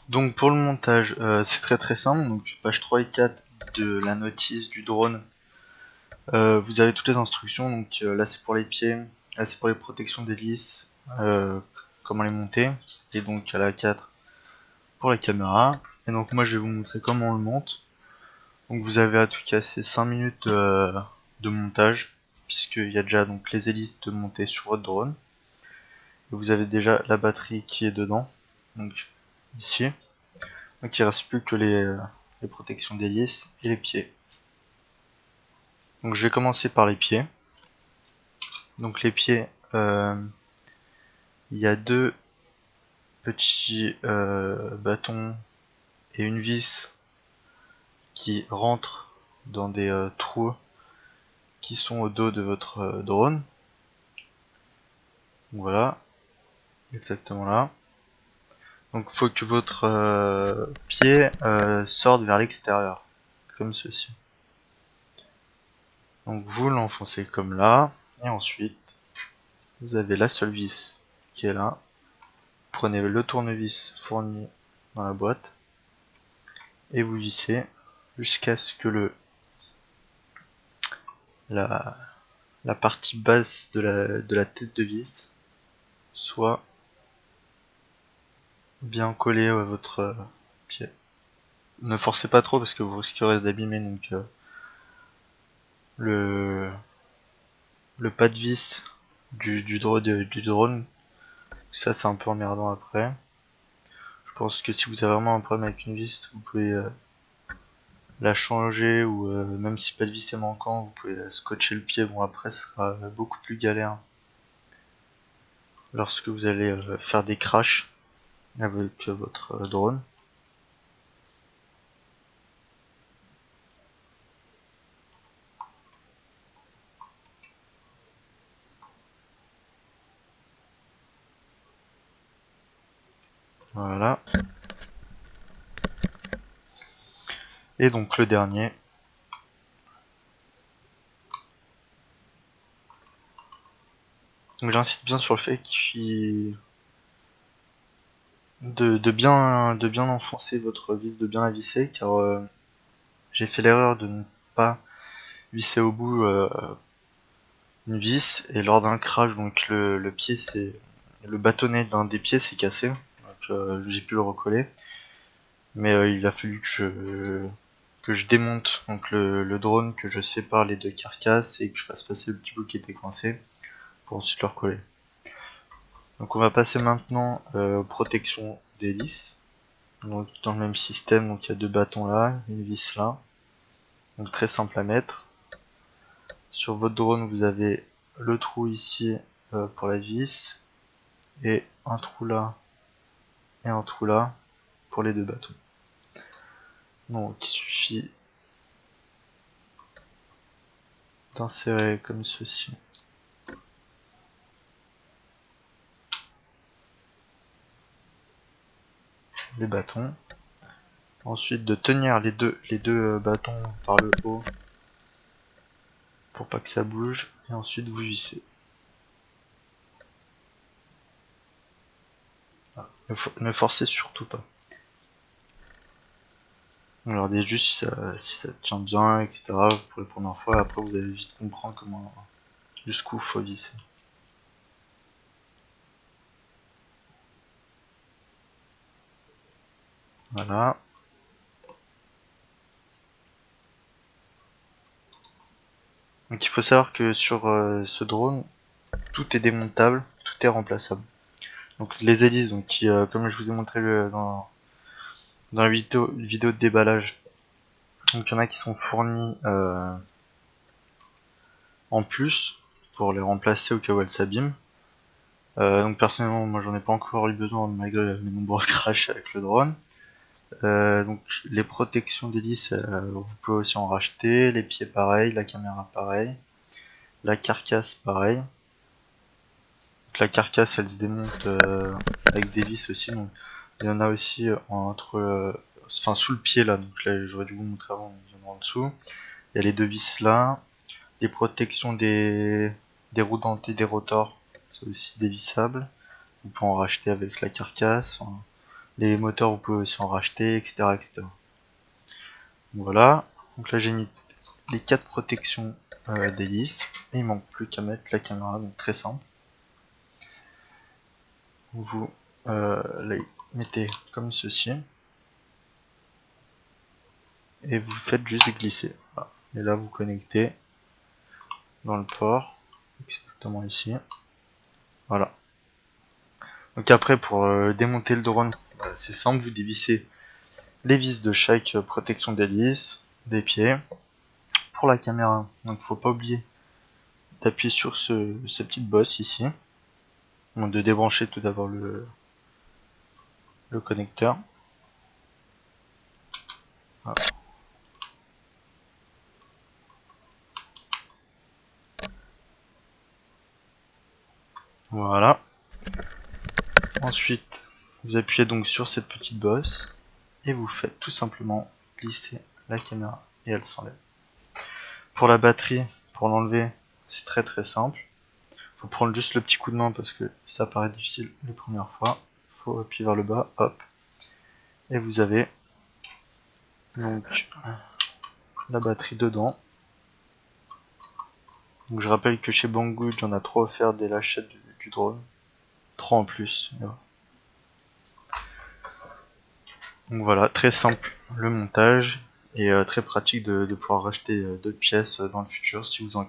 Donc pour le montage, c'est très simple. Donc page 3 et 4 de la notice du drone, vous avez toutes les instructions. Donc là c'est pour les pieds, là c'est pour les protections d'hélice, comment les monter, et donc à la 4 pour la caméra. Et donc moi je vais vous montrer comment on le monte. Donc vous avez à tout casser 5 minutes de montage, puisqu'il y a déjà donc les hélices de monter sur votre drone. Et vous avez déjà la batterie qui est dedans, donc ici. Donc il reste plus que les protections d'hélice et les pieds. Donc je vais commencer par les pieds. Donc les pieds, il y a deux petits bâtons et une vis qui rentrent dans des trous qui sont au dos de votre drone. Donc voilà, exactement là. Donc il faut que votre pied sorte vers l'extérieur, comme ceci. Donc vous l'enfoncez comme là, et ensuite vous avez la seule vis qui est là. Prenez le tournevis fourni dans la boîte et vous vissez jusqu'à ce que la, la partie basse de la tête de vis soit bien collée à votre pied. Ne forcez pas trop parce que vous risquerez d'abîmer donc le, le pas de vis du drone. Ça c'est un peu emmerdant après. Je pense que si vous avez vraiment un problème avec une vis, vous pouvez la changer, ou même si pas de vis est manquant, vous pouvez scotcher le pied. Bon après ce sera beaucoup plus galère lorsque vous allez faire des crashs avec votre drone. Voilà. Et donc le dernier. Donc j'insiste bien sur le fait de bien enfoncer votre vis, de bien la visser, car j'ai fait l'erreur de ne pas visser au bout une vis, et lors d'un crash, donc le pied c'est le bâtonnet d'un des pieds s'est cassé, donc j'ai pu le recoller, mais il a fallu que je démonte donc le drone, que je sépare les deux carcasses et que je fasse passer le petit bout qui était coincé pour ensuite le recoller. Donc on va passer maintenant aux protections d'hélice. Donc dans le même système, donc il y a deux bâtons là, une vis là. Donc très simple à mettre. Sur votre drone, vous avez le trou ici pour la vis, et un trou là et un trou là pour les deux bâtons. Donc il suffit d'insérer comme ceci les bâtons. Ensuite de tenir les deux bâtons par le haut pour pas que ça bouge, et ensuite vous vissez. Voilà. Ne forcez surtout pas. Regardez juste si ça tient bien, etc. pour les premières fois, et après vous allez vite comprendre comment, jusqu'où faut visser. Voilà. Donc il faut savoir que sur ce drone, tout est démontable, tout est remplaçable. Donc les hélices, donc qui, comme je vous ai montré dans la vidéo de déballage, donc il y en a qui sont fournis en plus pour les remplacer au cas où elles s'abîment. Donc personnellement, moi j'en ai pas encore eu besoin malgré mes nombreux crashs avec le drone. Donc les protections d'hélice, vous pouvez aussi en racheter. Les pieds pareil, la caméra pareil, la carcasse pareil. Donc, la carcasse elle se démonte avec des vis aussi. Donc il y en a aussi enfin sous le pied là. Donc là j'aurais dû vous montrer avant, il y en a en dessous. Il y a les deux vis là, les protections des roues dentées, des rotors, c'est aussi dévissable. Vous pouvez en racheter avec la carcasse. Enfin, Les moteurs vous pouvez aussi en racheter, etc. etc. Voilà, donc là j'ai mis les 4 protections d'hélice et il manque plus qu'à mettre la caméra, donc très simple. Vous la mettez comme ceci et vous faites juste glisser. Voilà. Et là vous connectez dans le port, exactement ici. Voilà. Donc après pour démonter le drone, c'est simple, vous dévissez les vis de chaque protection d'hélice, des pieds. Pour la caméra, donc faut pas oublier d'appuyer sur ce petit bosse ici. Donc de débrancher tout d'abord le connecteur. Voilà. Voilà. Ensuite, vous appuyez donc sur cette petite bosse et vous faites tout simplement glisser la caméra et elle s'enlève. Pour la batterie, pour l'enlever, c'est très très simple. Faut prendre juste le petit coup de main parce que ça paraît difficile les premières fois. Faut appuyer vers le bas, hop. Et vous avez donc la batterie dedans. Donc je rappelle que chez Banggood, il y en a 3 offerts dès l'achat du drone. 3 en plus. Donc voilà, très simple le montage et très pratique de pouvoir racheter d'autres pièces dans le futur si vous en